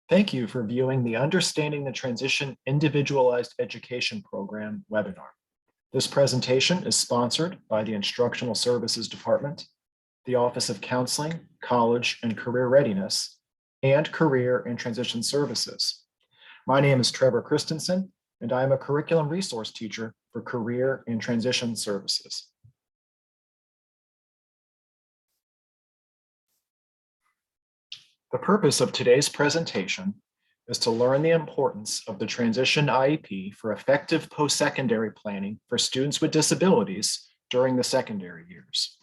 Thank you for viewing the Understanding the Transition Individualized Education Program webinar. This presentation is sponsored by the Instructional Services Department, the Office of Counseling, College and Career Readiness, and Career and Transition Services. My name is Trevor Christensen, and I am a curriculum resource teacher for Career and Transition Services. The purpose of today's presentation is to learn the importance of the Transition IEP for effective post-secondary planning for students with disabilities during the secondary years.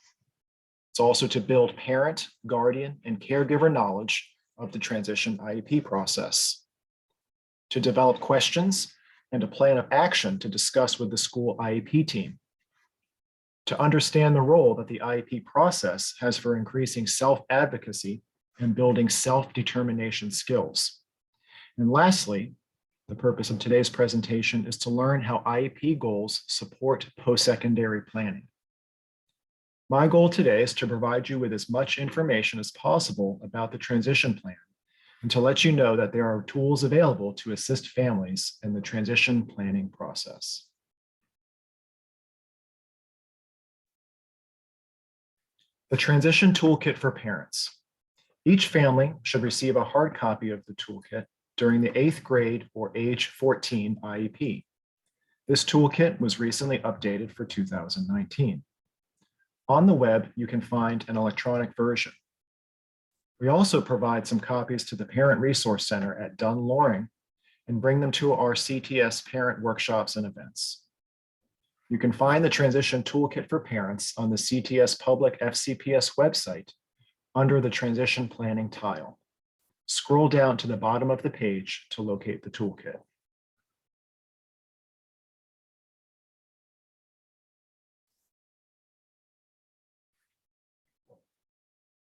It's also to build parent, guardian, and caregiver knowledge of the Transition IEP process, to develop questions and a plan of action to discuss with the school IEP team, to understand the role that the IEP process has for increasing self-advocacy and building self-determination skills. And lastly, the purpose of today's presentation is to learn how IEP goals support post-secondary planning. My goal today is to provide you with as much information as possible about the transition plan and to let you know that there are tools available to assist families in the transition planning process. The Transition Toolkit for Parents. Each family should receive a hard copy of the toolkit during the 8th grade or age 14 IEP. This toolkit was recently updated for 2019. On the web, you can find an electronic version. We also provide some copies to the Parent Resource Center at Dunn Loring and bring them to our CTS parent workshops and events. You can find the Transition Toolkit for Parents on the CTS Public FCPS website under the Transition Planning tile. Scroll down to the bottom of the page to locate the toolkit.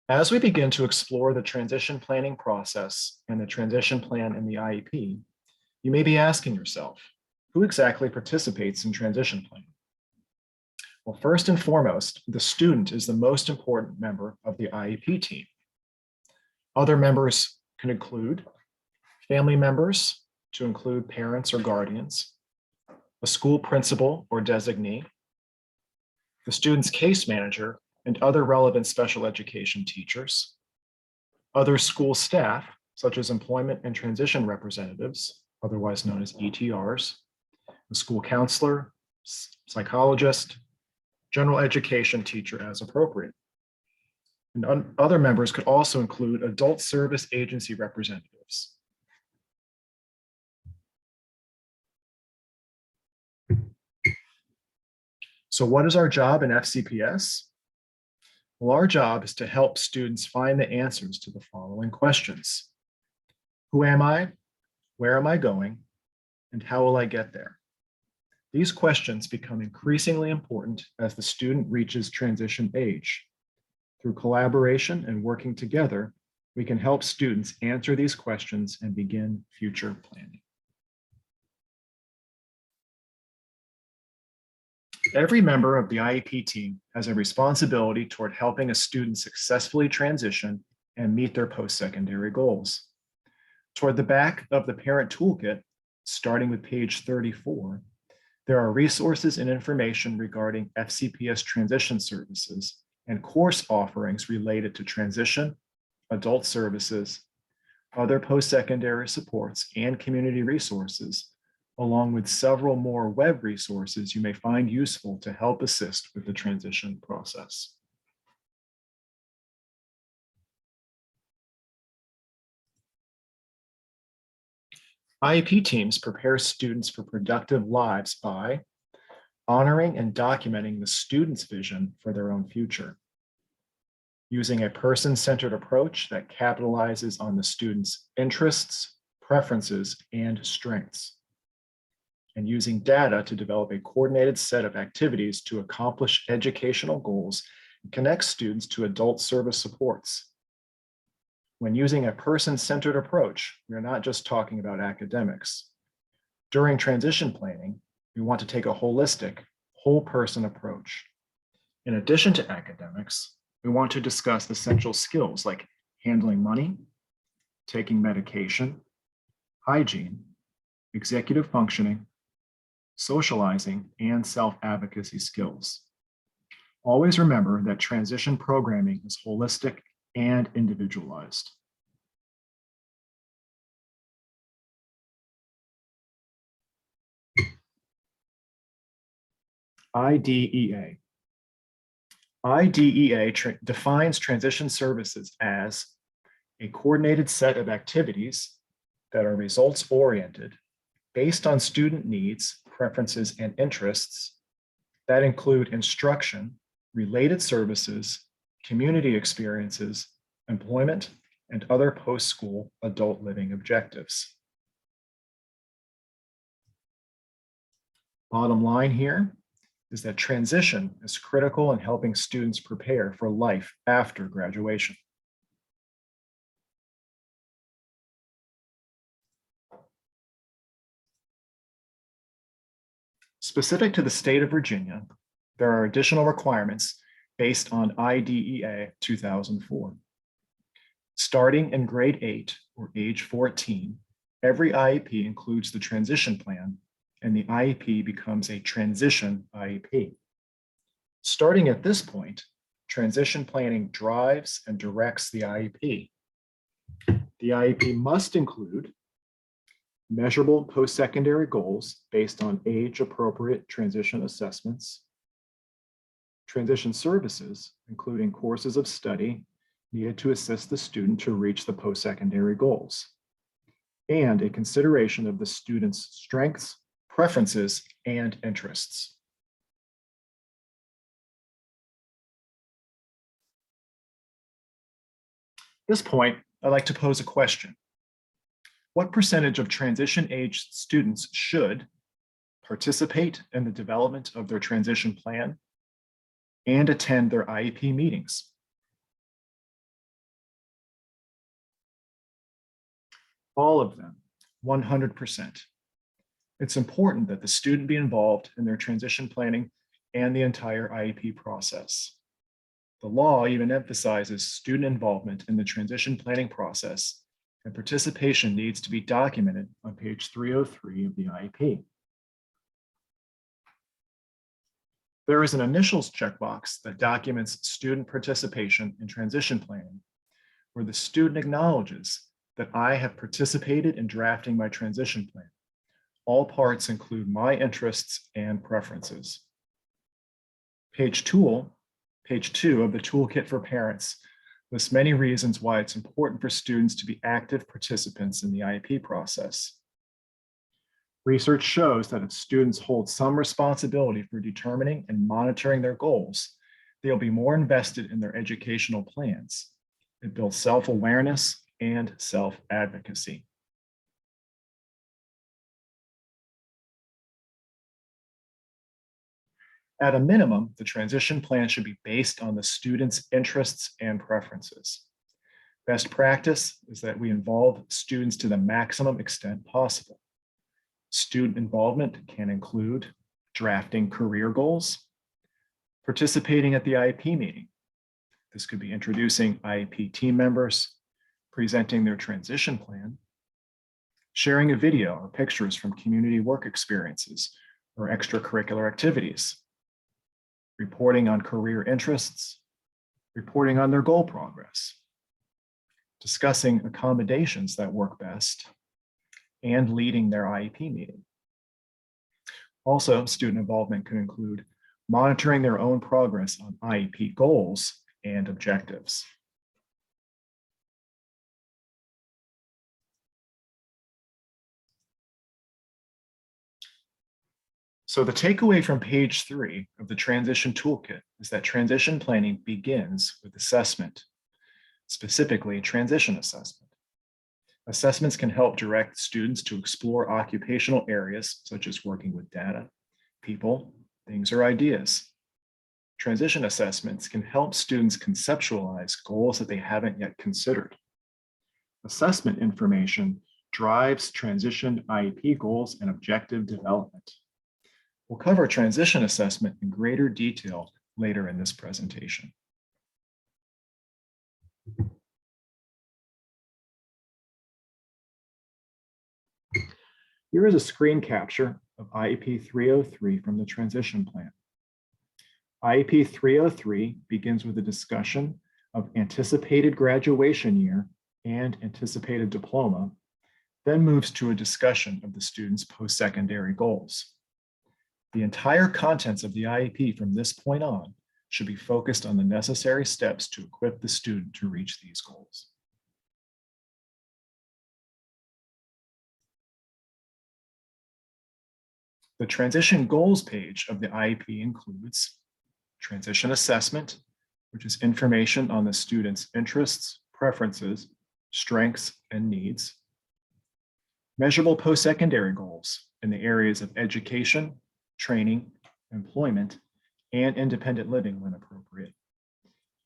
As we begin to explore the transition planning process and the transition plan in the IEP, you may be asking yourself, who exactly participates in transition planning? Well, first and foremost, the student is the most important member of the IEP team. Other members can include family members, to include parents or guardians, a school principal or designee, the student's case manager and other relevant special education teachers, other school staff, such as employment and transition representatives, otherwise known as ETRs, a school counselor, psychologist, general education teacher as appropriate. And other members could also include adult service agency representatives. So what is our job in FCPS? Well, our job is to help students find the answers to the following questions. Who am I? Where am I going? And how will I get there? These questions become increasingly important as the student reaches transition age. Through collaboration and working together, we can help students answer these questions and begin future planning. Every member of the IEP team has a responsibility toward helping a student successfully transition and meet their post-secondary goals. Toward the back of the parent toolkit, starting with page 34, there are resources and information regarding FCPS transition services and course offerings related to transition, adult services, other post-secondary supports, and community resources, along with several more web resources you may find useful to help assist with the transition process. IEP teams prepare students for productive lives by honoring and documenting the student's vision for their own future, using a person-centered approach that capitalizes on the student's interests, preferences, and strengths, and using data to develop a coordinated set of activities to accomplish educational goals and connect students to adult service supports. When using a person-centered approach, we're not just talking about academics. During transition planning, we want to take a holistic, whole-person approach. In addition to academics, we want to discuss essential skills like handling money, taking medication, hygiene, executive functioning, socializing, and self-advocacy skills. Always remember that transition programming is holistic and individualized. IDEA. IDEA defines transition services as a coordinated set of activities that are results-oriented, based on student needs, preferences, and interests that include instruction, related services, community experiences, employment, and other post-school adult living objectives. Bottom line here is that transition is critical in helping students prepare for life after graduation. Specific to the state of Virginia, there are additional requirements based on IDEA 2004. Starting in grade 8 or age 14, every IEP includes the transition plan, and the IEP becomes a transition IEP. Starting at this point, transition planning drives and directs the IEP. The IEP must include measurable post-secondary goals based on age-appropriate transition assessments, transition services, including courses of study needed to assist the student to reach the post-secondary goals, and a consideration of the student's strengths, preferences, and interests. At this point, I'd like to pose a question. What percentage of transition-aged students should participate in the development of their transition plan and attend their IEP meetings? All of them, 100%. It's important that the student be involved in their transition planning and the entire IEP process. The law even emphasizes student involvement in the transition planning process, and participation needs to be documented on page 303 of the IEP. There is an initials checkbox that documents student participation in transition planning, where the student acknowledges that I have participated in drafting my transition plan. All parts include my interests and preferences. Page 2 of the Toolkit for Parents lists many reasons why it's important for students to be active participants in the IEP process. Research shows that if students hold some responsibility for determining and monitoring their goals, they'll be more invested in their educational plans. It builds self-awareness and self-advocacy. At a minimum, the transition plan should be based on the student's interests and preferences. Best practice is that we involve students to the maximum extent possible. Student involvement can include drafting career goals, participating at the IEP meeting. This could be introducing IEP team members, presenting their transition plan, sharing a video or pictures from community work experiences or extracurricular activities, reporting on career interests, reporting on their goal progress, discussing accommodations that work best, and leading their IEP meeting. Also, student involvement could include monitoring their own progress on IEP goals and objectives. So the takeaway from page 3 of the Transition Toolkit is that transition planning begins with assessment, specifically transition assessment. Assessments can help direct students to explore occupational areas such as working with data, people, things, or ideas. Transition assessments can help students conceptualize goals that they haven't yet considered. Assessment information drives transition IEP goals and objective development. We'll cover transition assessment in greater detail later in this presentation. Here is a screen capture of IEP 303 from the transition plan. IEP 303 begins with a discussion of anticipated graduation year and anticipated diploma, then moves to a discussion of the student's post-secondary goals. The entire contents of the IEP from this point on should be focused on the necessary steps to equip the student to reach these goals. The transition goals page of the IEP includes transition assessment, which is information on the student's interests, preferences, strengths, and needs. Measurable post-secondary goals in the areas of education, training, employment, and independent living when appropriate.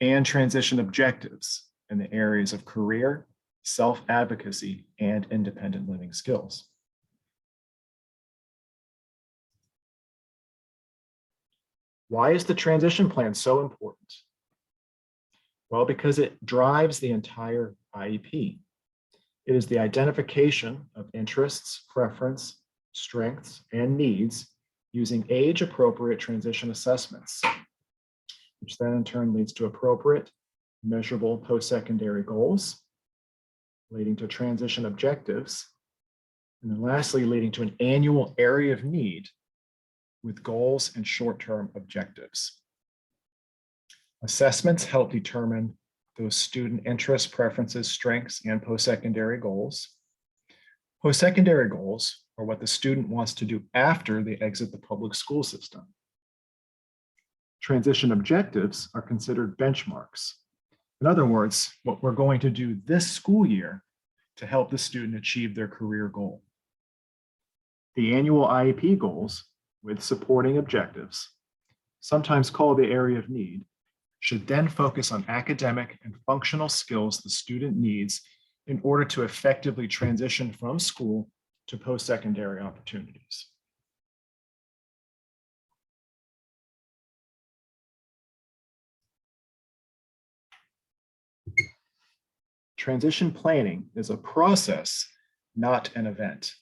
And transition objectives in the areas of career, self-advocacy, and independent living skills. Why is the transition plan so important? Well, because it drives the entire IEP. It is the identification of interests, preference, strengths, and needs using age-appropriate transition assessments, which then in turn leads to appropriate, measurable post-secondary goals, leading to transition objectives, and then lastly, leading to an annual area of need with goals and short-term objectives. Assessments help determine those student interests, preferences, strengths, and post-secondary goals. Post-secondary goals are what the student wants to do after they exit the public school system. Transition objectives are considered benchmarks. In other words, what we're going to do this school year to help the student achieve their career goal. The annual IEP goals with supporting objectives, sometimes called the area of need, should then focus on academic and functional skills the student needs in order to effectively transition from school to post-secondary opportunities. Transition planning is a process, not an event.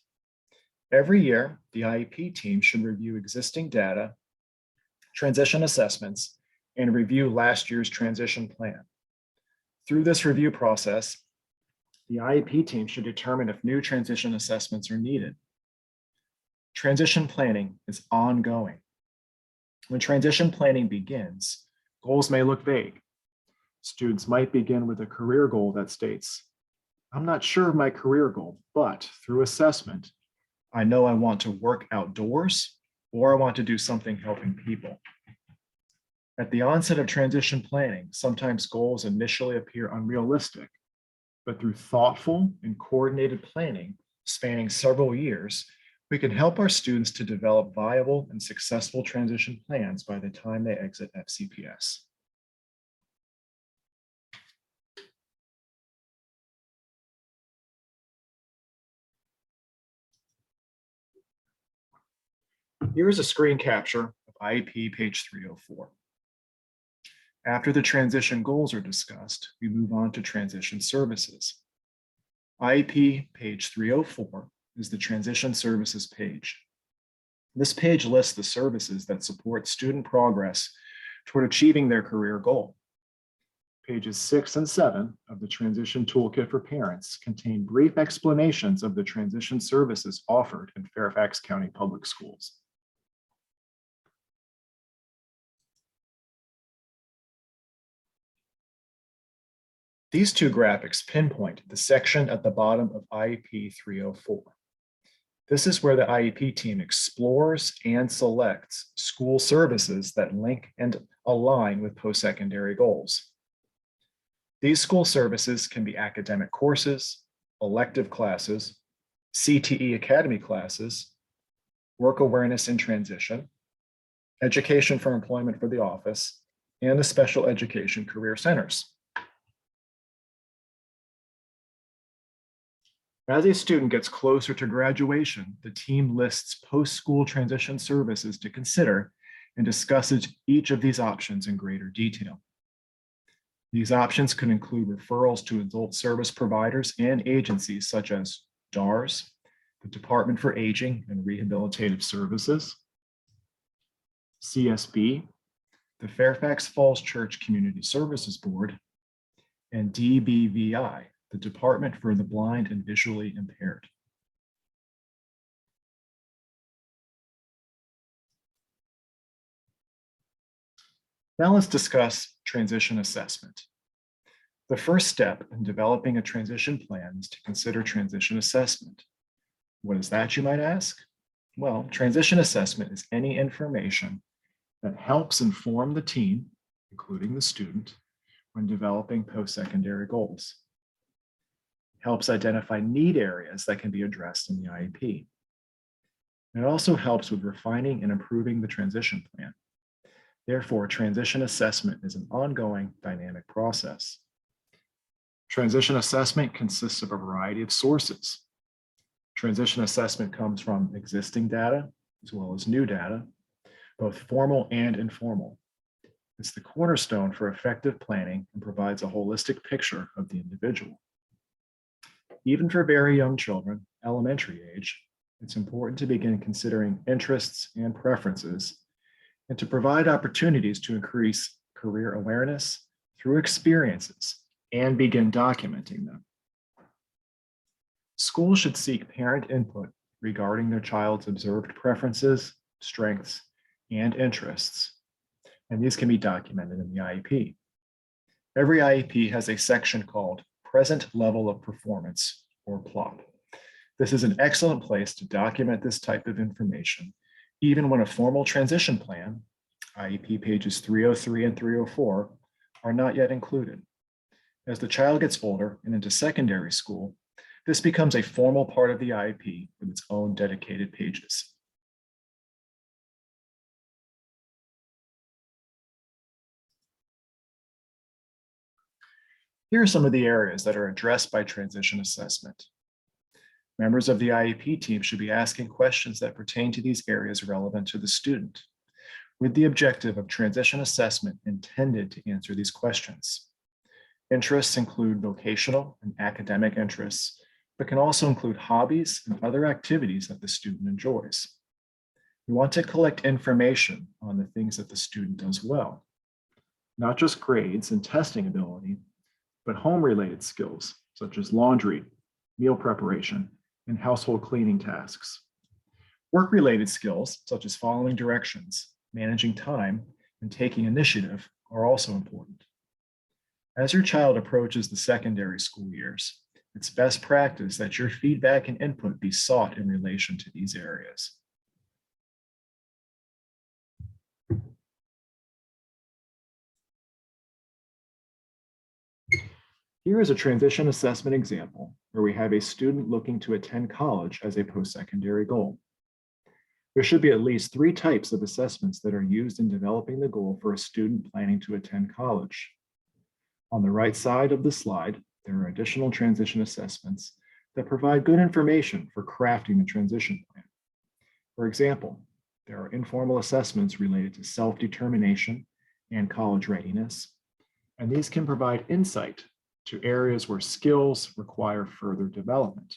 Every year, the IEP team should review existing data, transition assessments, and review last year's transition plan. Through this review process, the IEP team should determine if new transition assessments are needed. Transition planning is ongoing. When transition planning begins, goals may look vague. Students might begin with a career goal that states, I'm not sure of my career goal, but through assessment, I know I want to work outdoors or I want to do something helping people. At the onset of transition planning, sometimes goals initially appear unrealistic, but through thoughtful and coordinated planning spanning several years, we can help our students to develop viable and successful transition plans by the time they exit FCPS. Here is a screen capture of IEP page 304. After the transition goals are discussed, we move on to transition services. IEP page 304 is the transition services page. This page lists the services that support student progress toward achieving their career goal. Pages 6 and 7 of the Transition Toolkit for Parents contain brief explanations of the transition services offered in Fairfax County Public Schools. These two graphics pinpoint the section at the bottom of IEP 304. This is where the IEP team explores and selects school services that link and align with post-secondary goals. These school services can be academic courses, elective classes, CTE Academy classes, work awareness in transition, education for employment for the office, and the special education career centers. As a student gets closer to graduation, the team lists post-school transition services to consider and discusses each of these options in greater detail. These options could include referrals to adult service providers and agencies such as DARS, the Department for Aging and Rehabilitative Services, CSB, the Fairfax Falls Church Community Services Board, and DBVI, the Department for the Blind and Visually Impaired. Now let's discuss transition assessment. The first step in developing a transition plan is to consider transition assessment. What is that, you might ask? Well, transition assessment is any information that helps inform the team, including the student, when developing post-secondary goals. It helps identify need areas that can be addressed in the IEP. And it also helps with refining and improving the transition plan. Therefore, transition assessment is an ongoing dynamic process. Transition assessment consists of a variety of sources. Transition assessment comes from existing data as well as new data, both formal and informal. It's the cornerstone for effective planning and provides a holistic picture of the individual. Even for very young children, elementary age, it's important to begin considering interests and preferences and to provide opportunities to increase career awareness through experiences and begin documenting them. Schools should seek parent input regarding their child's observed preferences, strengths, and interests, and these can be documented in the IEP. Every IEP has a section called Present Level of Performance, or PLOP. This is an excellent place to document this type of information, even when a formal transition plan, IEP pages 303 and 304, are not yet included. As the child gets older and into secondary school, this becomes a formal part of the IEP with its own dedicated pages. Here are some of the areas that are addressed by transition assessment. Members of the IEP team should be asking questions that pertain to these areas relevant to the student, with the objective of transition assessment intended to answer these questions. Interests include vocational and academic interests, but can also include hobbies and other activities that the student enjoys. We want to collect information on the things that the student does well, not just grades and testing ability, but home-related skills such as laundry, meal preparation, and household cleaning tasks. Work-related skills such as following directions, managing time, and taking initiative are also important. As your child approaches the secondary school years, it's best practice that your feedback and input be sought in relation to these areas. Here is a transition assessment example where we have a student looking to attend college as a post-secondary goal. There should be at least 3 types of assessments that are used in developing the goal for a student planning to attend college. On the right side of the slide, there are additional transition assessments that provide good information for crafting the transition plan. For example, there are informal assessments related to self-determination and college readiness, and these can provide insight to areas where skills require further development.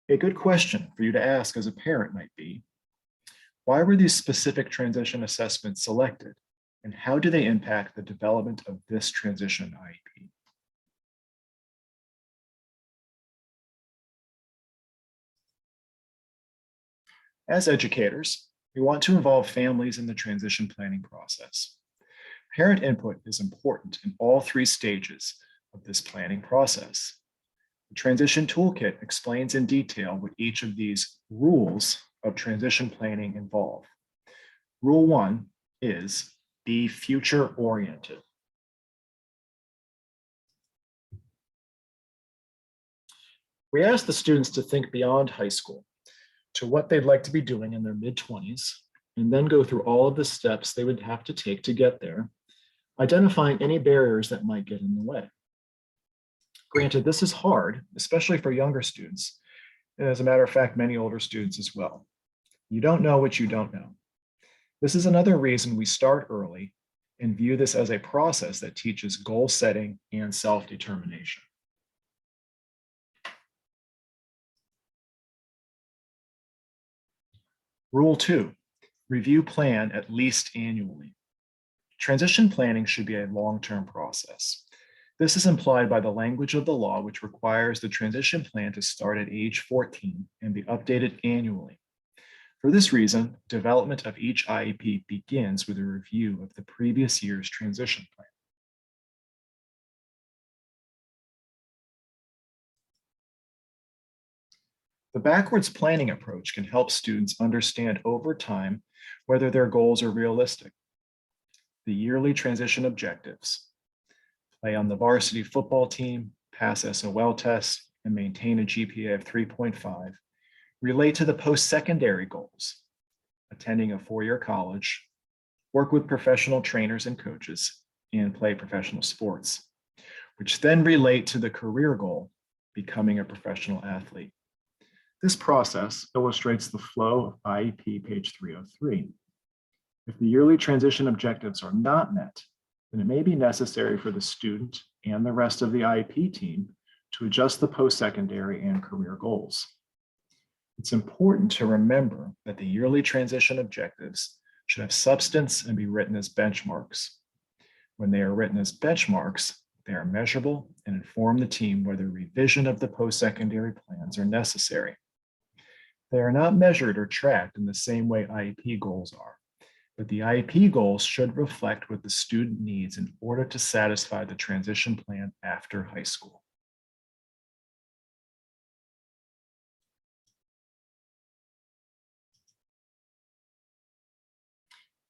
A good question for you to ask as a parent might be, why were these specific transition assessments selected, and how do they impact the development of this transition IEP? As educators, we want to involve families in the transition planning process. Parent input is important in all 3 stages of this planning process. The transition toolkit explains in detail what each of these rules of transition planning involve. Rule 1 is be future-oriented. We ask the students to think beyond high school to what they'd like to be doing in their mid-20s, and then go through all of the steps they would have to take to get there, identifying any barriers that might get in the way. Granted, this is hard, especially for younger students, and as a matter of fact, many older students as well. You don't know what you don't know. This is another reason we start early and view this as a process that teaches goal setting and self-determination. Rule 2, review plan at least annually. Transition planning should be a long-term process. This is implied by the language of the law, which requires the transition plan to start at age 14 and be updated annually. For this reason, development of each IEP begins with a review of the previous year's transition plan. The backwards planning approach can help students understand over time whether their goals are realistic. The yearly transition objectives: play on the varsity football team, pass SOL tests, and maintain a GPA of 3.5, relate to the post-secondary goals: attending a four-year college, work with professional trainers and coaches, and play professional sports, which then relate to the career goal: becoming a professional athlete. This process illustrates the flow of IEP page 303. If the yearly transition objectives are not met, then it may be necessary for the student and the rest of the IEP team to adjust the post-secondary and career goals. It's important to remember that the yearly transition objectives should have substance and be written as benchmarks. When they are written as benchmarks, they are measurable and inform the team whether revision of the post-secondary plans are necessary. They are not measured or tracked in the same way IEP goals are, but the IEP goals should reflect what the student needs in order to satisfy the transition plan after high school.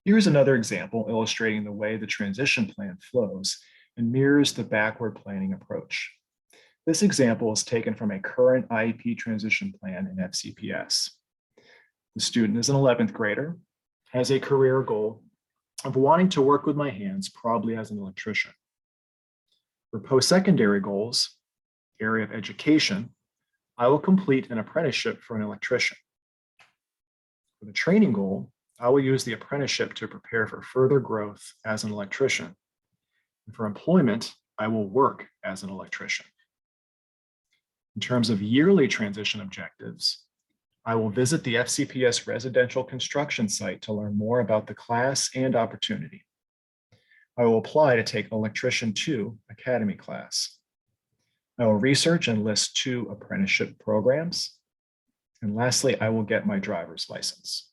Here's another example illustrating the way the transition plan flows and mirrors the backward planning approach. This example is taken from a current IEP transition plan in FCPS. The student is an 11th grader, has a career goal of wanting to work with my hands, probably as an electrician. For post-secondary goals, area of education, I will complete an apprenticeship for an electrician. For the training goal, I will use the apprenticeship to prepare for further growth as an electrician. And for employment, I will work as an electrician. In terms of yearly transition objectives, I will visit the FCPS residential construction site to learn more about the class and opportunity. I will apply to take Electrician 2 Academy class. I will research and list 2 apprenticeship programs. And lastly, I will get my driver's license.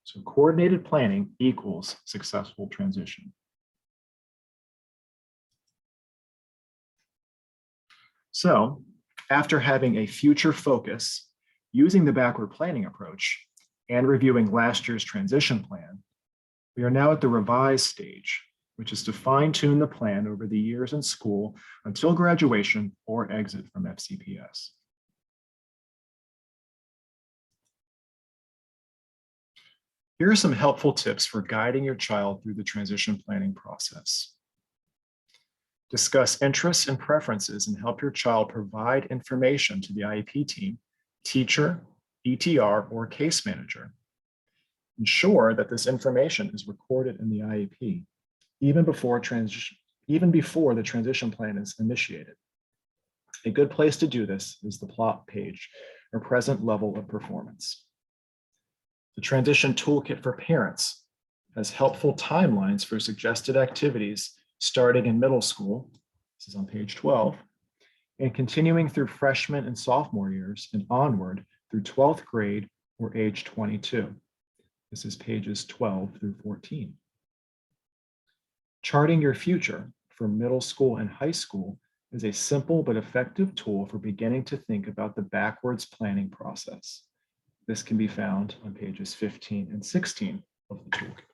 So coordinated planning equals successful transition. So after having a future focus, using the backward planning approach, and reviewing last year's transition plan, we are now at the revised stage, which is to fine-tune the plan over the years in school until graduation or exit from FCPS. Here are some helpful tips for guiding your child through the transition planning process. Discuss interests and preferences and help your child provide information to the IEP team, teacher, ETR, or case manager. Ensure that this information is recorded in the IEP, even before the transition plan is initiated. A good place to do this is the plot page, or present level of performance. The transition toolkit for parents has helpful timelines for suggested activities starting in middle school, this is on page 12, and continuing through freshman and sophomore years and onward through 12th grade or age 22. This is pages 12 through 14. Charting your future for middle school and high school is a simple but effective tool for beginning to think about the backwards planning process. This can be found on pages 15 and 16 of the toolkit.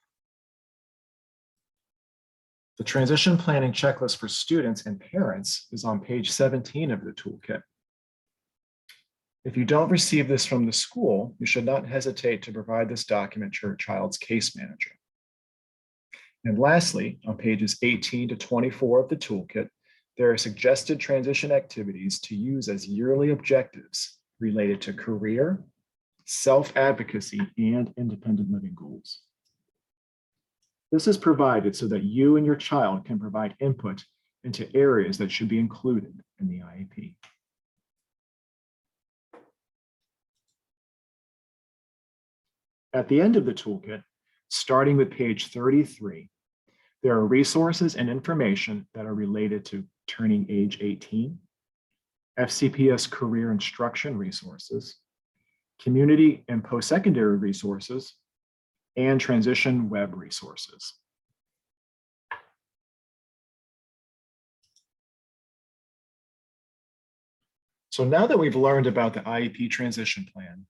The transition planning checklist for students and parents is on page 17 of the toolkit. If you don't receive this from the school, you should not hesitate to provide this document to your child's case manager. And lastly, on pages 18 to 24 of the toolkit, there are suggested transition activities to use as yearly objectives related to career, self-advocacy, and independent living goals. This is provided so that you and your child can provide input into areas that should be included in the IEP. At the end of the toolkit, starting with page 33, there are resources and information that are related to turning age 18, FCPS career instruction resources, community and post-secondary resources, and transition web resources. So now that we've learned about the IEP transition plan,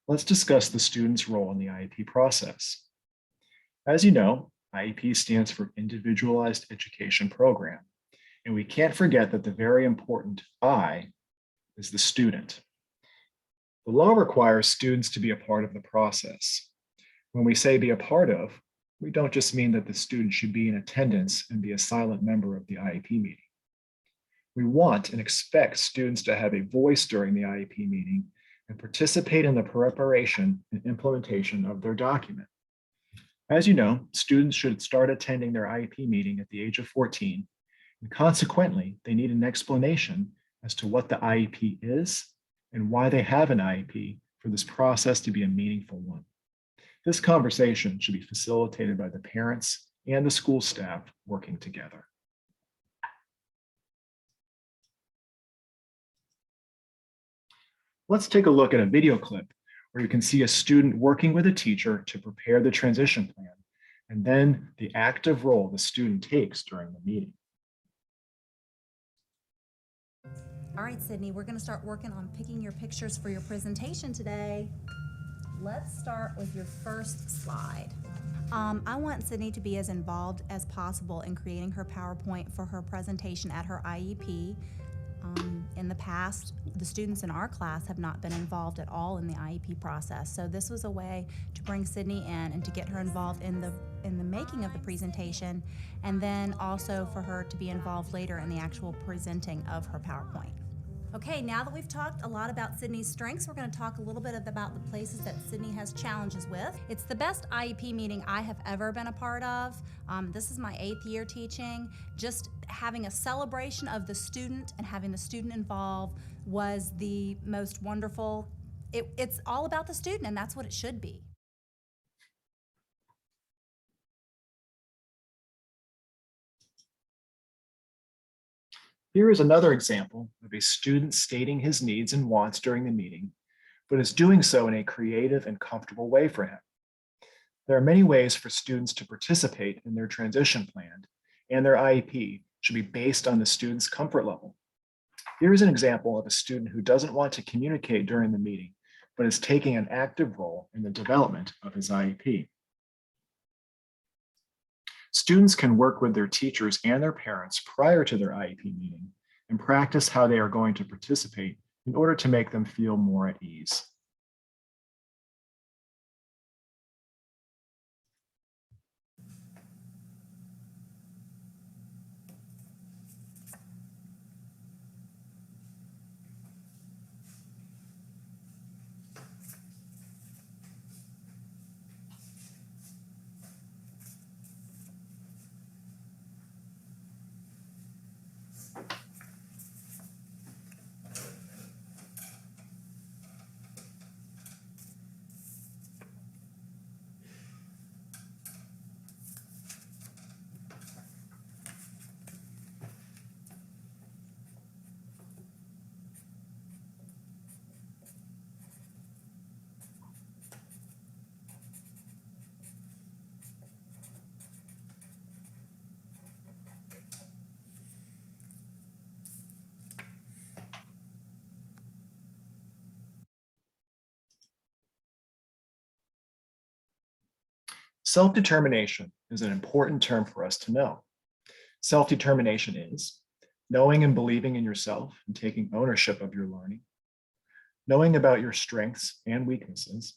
let's discuss the student's role in the IEP process. As you know, IEP stands for Individualized Education Program, and we can't forget that the very important I is the student. The law requires students to be a part of the process. When we say be a part of, we don't just mean that the student should be in attendance and be a silent member of the IEP meeting. We want and expect students to have a voice during the IEP meeting and participate in the preparation and implementation of their document. As you know, students should start attending their IEP meeting at the age of 14, and consequently, they need an explanation as to what the IEP is and why they have an IEP for this process to be a meaningful one. This conversation should be facilitated by the parents and the school staff working together. Let's take a look at a video clip where you can see a student working with a teacher to prepare the transition plan, and then the active role the student takes during the meeting. All right, Sydney, we're going to start working on picking your pictures for your presentation today. Let's start with your first slide. I want Sydney to be as involved as possible in creating her PowerPoint for her presentation at her IEP. In the past, the students in our class have not been involved at all in the IEP process, so this was a way to bring Sydney in and to get her involved in the making of the presentation, and then also for her to be involved later in the actual presenting of her PowerPoint. Okay, now that we've talked a lot about Sydney's strengths, we're going to talk a little bit about the places that Sydney has challenges with. It's the best IEP meeting I have ever been a part of. This is my 8th year teaching. Just having a celebration of the student and having the student involved was the most wonderful. It's all about the student, and that's what it should be. Here is another example of a student stating his needs and wants during the meeting, but is doing so in a creative and comfortable way for him. There are many ways for students to participate in their transition plan, and their IEP should be based on the student's comfort level. Here is an example of a student who doesn't want to communicate during the meeting, but is taking an active role in the development of his IEP. Students can work with their teachers and their parents prior to their IEP meeting and practice how they are going to participate in order to make them feel more at ease. Self-determination is an important term for us to know. Self-determination is knowing and believing in yourself and taking ownership of your learning, knowing about your strengths and weaknesses,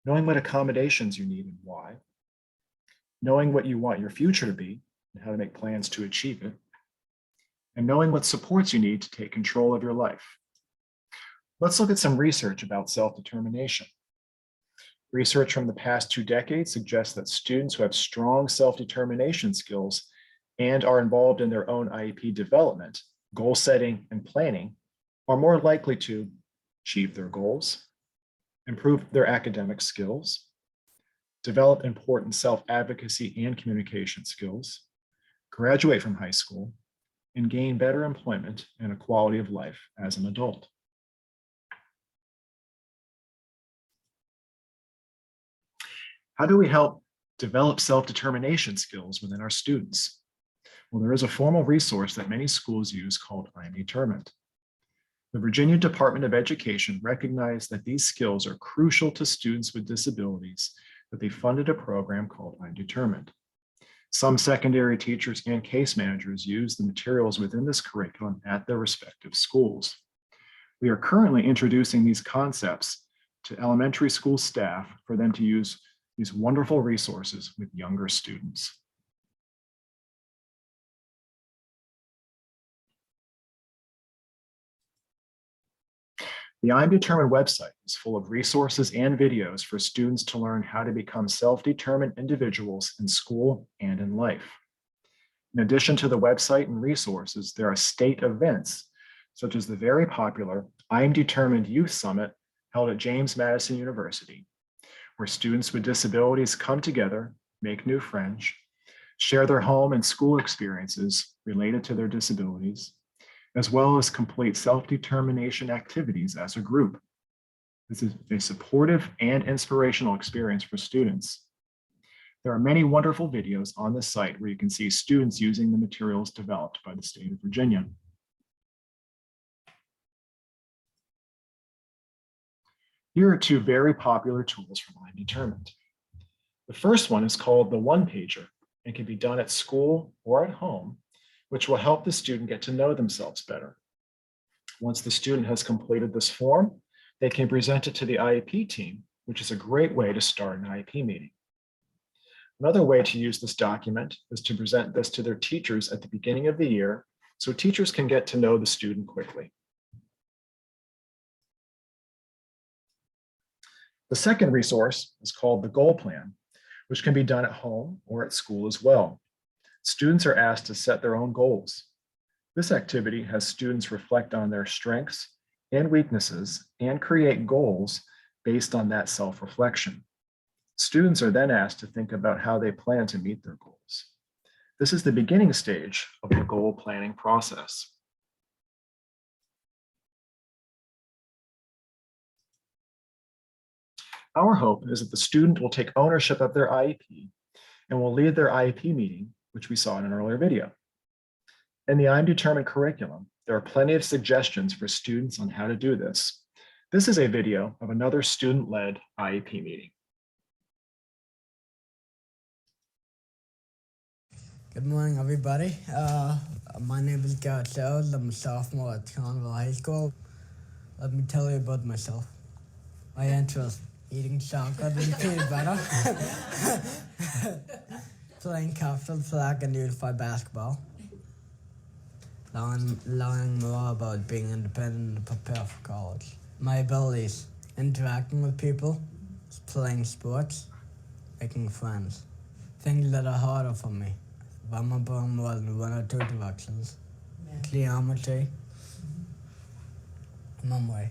knowing what accommodations you need and why, knowing what you want your future to be and how to make plans to achieve it, and knowing what supports you need to take control of your life. Let's look at some research about self-determination. Research from the past 2 decades suggests that students who have strong self-determination skills and are involved in their own IEP development, goal setting, and planning are more likely to achieve their goals, improve their academic skills, develop important self-advocacy and communication skills, graduate from high school, and gain better employment and a quality of life as an adult. How do we help develop self-determination skills within our students? Well, there is a formal resource that many schools use called I'm Determined. The Virginia Department of Education recognized that these skills are crucial to students with disabilities, that they funded a program called I'm Determined. Some secondary teachers and case managers use the materials within this curriculum at their respective schools. We are currently introducing these concepts to elementary school staff for them to use these wonderful resources with younger students. The I'm Determined website is full of resources and videos for students to learn how to become self-determined individuals in school and in life. In addition to the website and resources, there are state events, such as the very popular I'm Determined Youth Summit held at James Madison University, where students with disabilities come together, make new friends, share their home and school experiences related to their disabilities, as well as complete self-determination activities as a group. This is a supportive and inspirational experience for students. There are many wonderful videos on the site where you can see students using the materials developed by the state of Virginia. Here are two very popular tools from I'm Determined. The first one is called the one-pager and can be done at school or at home, which will help the student get to know themselves better. Once the student has completed this form, they can present it to the IEP team, which is a great way to start an IEP meeting. Another way to use this document is to present this to their teachers at the beginning of the year, so teachers can get to know the student quickly. The second resource is called the goal plan, which can be done at home or at school as well. Students are asked to set their own goals. This activity has students reflect on their strengths and weaknesses and create goals based on that self-reflection. Students are then asked to think about how they plan to meet their goals. This is the beginning stage of the goal planning process. Our hope is that the student will take ownership of their IEP and will lead their IEP meeting, which we saw in an earlier video. In the I'm Determined curriculum, there are plenty of suggestions for students on how to do this. This is a video of another student-led IEP meeting. Good morning, everybody. My name is Garrett Sales. I'm a sophomore at Conville High School. Let me tell you about myself. My interests: eating chocolate and peanut butter, playing capsule flag and unified basketball, learning more about being independent and prepare for college. My abilities: interacting with people, playing sports, making friends. Things that are harder for me: vulnerable in more than one or two directions, geometry, memory.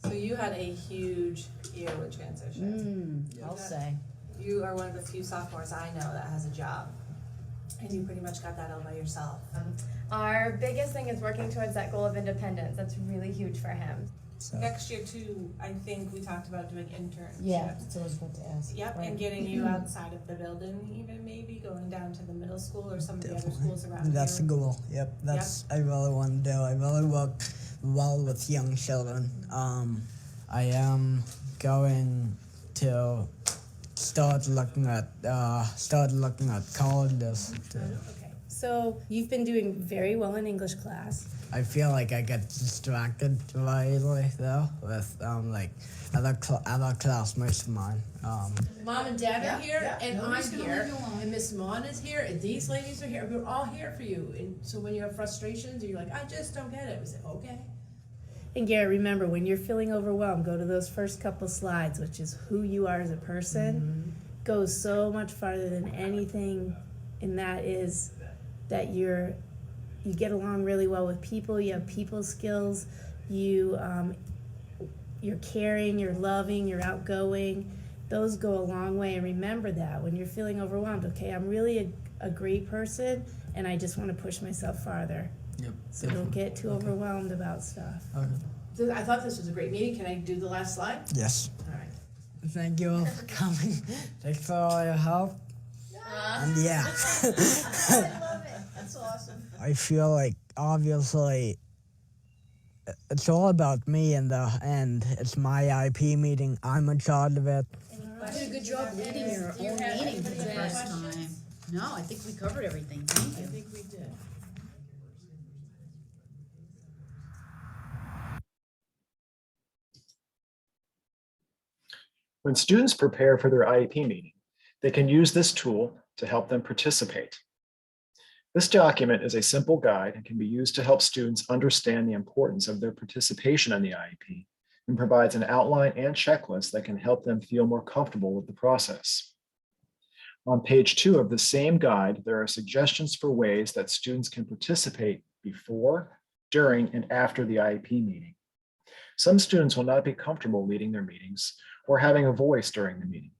So you had a huge year with transition. I'll say. You are one of the few sophomores I know that has a job. And you pretty much got that all by yourself. Our biggest thing is working towards that goal of independence. That's really huge for him. So, Next year too, I think we talked about doing internships. Yeah, that's what I was about to ask. Yep, Right. and getting you outside of the building, even maybe going down to the middle school or some of the other schools around that's the here. goal. Yep, that's I really want to do. I really work well with young children. I am going to start looking at colleges. Okay. So you've been doing very well in English class. I feel like I get distracted very easily though with like other classmates of mine. Mom and Dad are here, and Nobody's I'm gonna here, leave you alone. and Miss Mon is here, and these ladies are here. We're all here for you. And so when you have frustrations, or you're like, I just don't get it, we say, okay. And Garrett, remember, when you're feeling overwhelmed, go to those first couple slides, which is who you are as a person. Goes so much farther than anything, and that is that you get along really well with people. You have people skills. You you're caring, you're loving, you're outgoing. Those go a long way. And remember that when you're feeling overwhelmed, okay, I'm really a great person and I just want to push myself farther. Yep. So don't get too overwhelmed about stuff. Okay. So I thought this was a great meeting. Can I do the last slide? Yes. All right. Thank you all for coming. Thanks for all your help. And yeah, I love it. That's awesome. I feel like obviously it's all about me and it's my IEP meeting. I'm in charge of it. You did a good job leading your own meeting for the first time. No, I think we covered everything. Thank I you. think we did. When students prepare for their IEP meeting, they can use this tool to help them participate. This document is a simple guide and can be used to help students understand the importance of their participation in the IEP and provides an outline and checklist that can help them feel more comfortable with the process. On page 2 of the same guide, there are suggestions for ways that students can participate before, during, and after the IEP meeting. Some students will not be comfortable leading their meetings or having a voice during the meeting.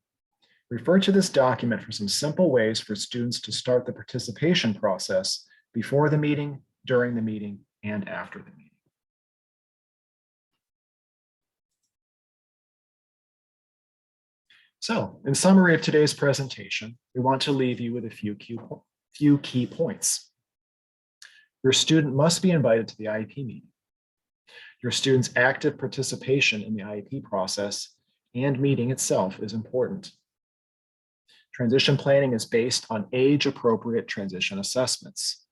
Refer to this document for some simple ways for students to start the participation process before the meeting, during the meeting, and after the meeting. So, in summary of today's presentation, we want to leave you with a few key points. Your student must be invited to the IEP meeting. Your student's active participation in the IEP process and meeting itself is important. Transition planning is based on age-appropriate transition assessments.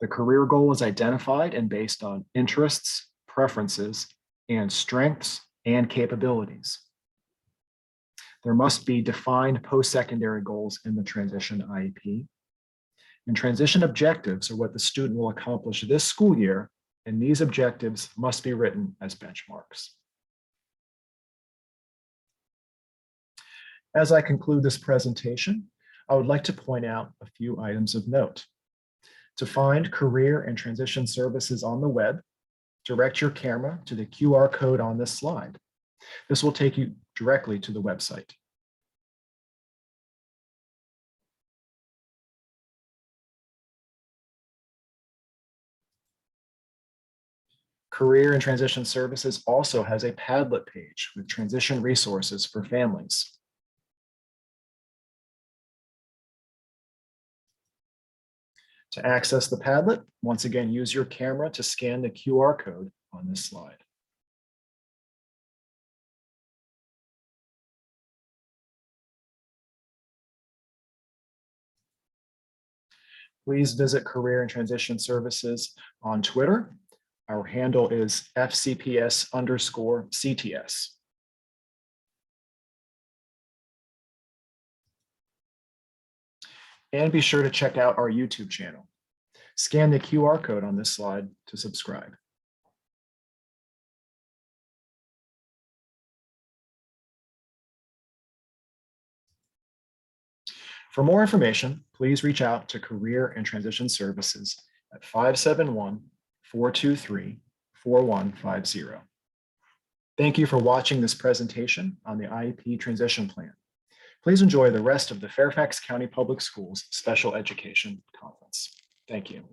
The career goal is identified and based on interests, preferences, and strengths and capabilities. There must be defined post-secondary goals in the transition IEP. And transition objectives are what the student will accomplish this school year, and these objectives must be written as benchmarks. As I conclude this presentation, I would like to point out a few items of note. To find career and transition services on the web, direct your camera to the QR code on this slide. This will take you directly to the website. Career and Transition Services also has a Padlet page with transition resources for families. To access the Padlet, once again, use your camera to scan the QR code on this slide. Please visit Career and Transition Services on Twitter. Our handle is FCPS_CTS. And be sure to check out our YouTube channel. Scan the QR code on this slide to subscribe. For more information, please reach out to Career and Transition Services at 571-423-4150. Thank you for watching this presentation on the IEP Transition Plan. Please enjoy the rest of the Fairfax County Public Schools Special Education Conference. Thank you.